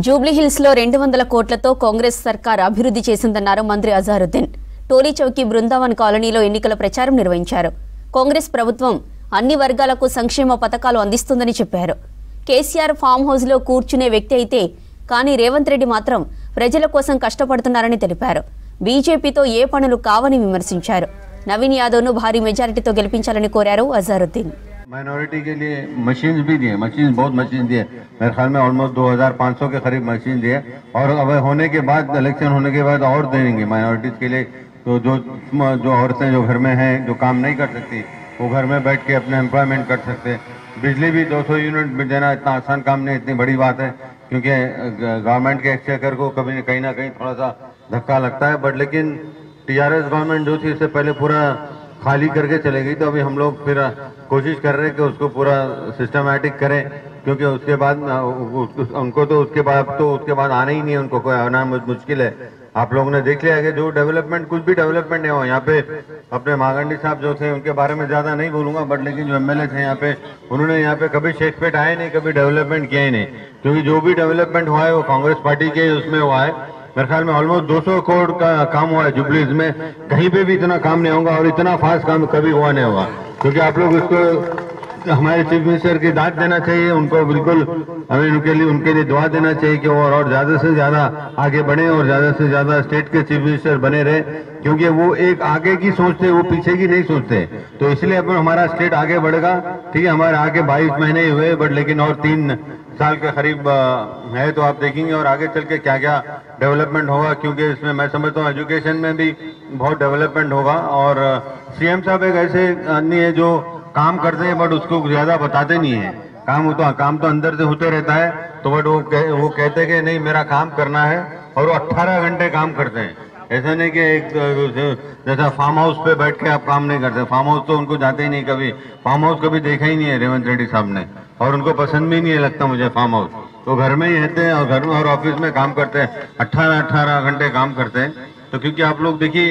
జూబ్లీహిల్స్ లో 200 కోట్లతో కాంగ్రెస్ సర్కార్ అభివృద్ధి చేసిందన్నారు మంత్రి అజారుద్దీన్. టోలీ చౌకీ బృందావన్ కాలనీలో ఎన్నికల ప్రచారం నిర్వహించారు. కాంగ్రెస్ ప్రభుత్వం అన్ని వర్గాలకు సంక్షేమ పథకాలు అందిస్తుందని చెప్పారు. కేసీఆర్ ఫామ్ హౌస్ లో కూర్చునే వ్యక్తి అయితే కానీ రేవంత్ రెడ్డి మాత్రం ప్రజల కోసం కష్టపడుతున్నారని తెలిపారు. బీజేపీతో ఏ పనులు కావని విమర్శించారు. నవీన్ యాదవ్ ను భారీ మెజారిటీతో గెలిపించాలని కోరారు అజారుద్దీన్. माइनॉरिटी के लिए मशीन भी दिए, मशीन बहुत मशीन दिए, मेरे ख्याल में ऑलमोस्ट 2500 के करीब मशीन दिए और अब होने के बाद इलेक्शन होने के बाद और देंगे माइनॉरिटीज के लिए। तो जो औरतें जो घर में हैं जो काम नहीं कर सकती वो घर में बैठ के अपने एम्प्लॉयमेंट कर सकते। बिजली भी 200 यूनिट देना इतना आसान काम नहीं, इतनी बड़ी बात है क्योंकि गवर्नमेंट के एक्सचेकर को कभी कहीं ना कहीं थोड़ा सा धक्का लगता है। बट लेकिन टीआरएस गवर्नमेंट जो थी इससे पहले पूरा खाली करके चले गई, तो अभी हम लोग फिर कोशिश कर रहे हैं कि उसको पूरा सिस्टमैटिक करें क्योंकि उसके बाद उनको तो उसके बाद आना ही नहीं है, उनको कोई आना मुश्किल है। आप लोगों ने देख लिया कि जो डेवलपमेंट कुछ भी डेवलपमेंट नहीं हुआ यहाँ पे। अपने मागंडी साहब जो थे उनके बारे में ज़्यादा नहीं बोलूँगा, बट लेकिन जो एमएलए थे यहाँ पे उन्होंने यहाँ पे कभी शेखपेट आए नहीं, कभी डेवलपमेंट किया ही नहीं क्योंकि जो भी डेवलपमेंट हुआ है वो कांग्रेस पार्टी के उसमें हुआ है। मेरे ख्याल में ऑलमोस्ट 200 करोड़ का काम हुआ है जुबलीज में, कहीं पे भी इतना काम नहीं होगा और इतना फास्ट काम कभी हुआ नहीं होगा क्योंकि आप लोग इसको हमारे चीफ मिनिस्टर की दाद देना चाहिए, उनको बिल्कुल हमें उनके लिए दुआ देना चाहिए कि वो और ज्यादा से ज्यादा आगे बढ़े और ज्यादा से ज्यादा स्टेट के चीफ मिनिस्टर बने रहे क्योंकि वो एक आगे की सोचते, वो पीछे की नहीं सोचते। तो इसलिए अब हमारा स्टेट आगे बढ़ेगा। ठीक है, हमारे आगे 22 महीने ही हुए बट लेकिन और 3 साल के करीब है, तो आप देखेंगे और आगे चल के क्या क्या डेवलपमेंट होगा क्योंकि इसमें मैं समझता हूँ एजुकेशन में भी बहुत डेवलपमेंट होगा। और सीएम साहब एक ऐसे आदमी है जो काम करते हैं बट उसको ज्यादा बताते नहीं है। काम तो अंदर से होते रहता है, तो बट वो कहते हैं कि नहीं मेरा काम करना है और वो 18 घंटे काम करते हैं। ऐसा नहीं कि एक जैसा फार्म हाउस पे बैठ के आप काम नहीं करते। फार्म हाउस तो उनको जाते ही नहीं, कभी फार्म हाउस कभी देखा ही नहीं है रेवंत रेड्डी साहब ने और उनको पसंद भी नहीं है लगता मुझे फार्म हाउस। तो घर में ही रहते हैं और घर में और ऑफिस में काम करते हैं, 18 घंटे काम करते हैं। तो क्योंकि आप लोग देखिए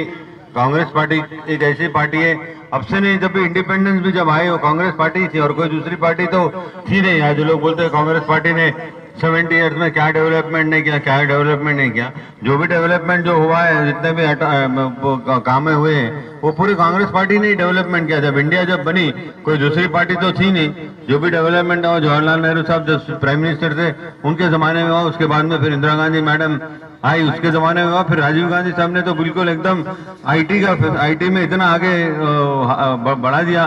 कांग्रेस पार्टी एक ऐसी पार्टी है, अब से नहीं जब भी इंडिपेंडेंस भी जब आए वो कांग्रेस पार्टी थी और कोई दूसरी पार्टी तो थी नहीं। आज जो लोग बोलते हैं कांग्रेस पार्टी ने 70 ईयर्स में क्या डेवलपमेंट नहीं किया, क्या डेवलपमेंट नहीं किया। जो भी डेवलपमेंट जो हुआ है, जितने भी काम हुए हैं वो पूरी कांग्रेस पार्टी ने डेवलपमेंट किया। जब इंडिया जब बनी कोई दूसरी पार्टी तो थी नहीं। जो भी डेवलपमेंट हुआ जवाहरलाल नेहरू साहब जब प्राइम मिनिस्टर थे उनके जमाने में हुआ, उसके बाद में फिर इंदिरा गांधी मैडम आई उसके जमाने में हुआ, फिर राजीव गांधी साहब ने तो बिल्कुल एकदम आईटी में इतना आगे बढ़ा दिया।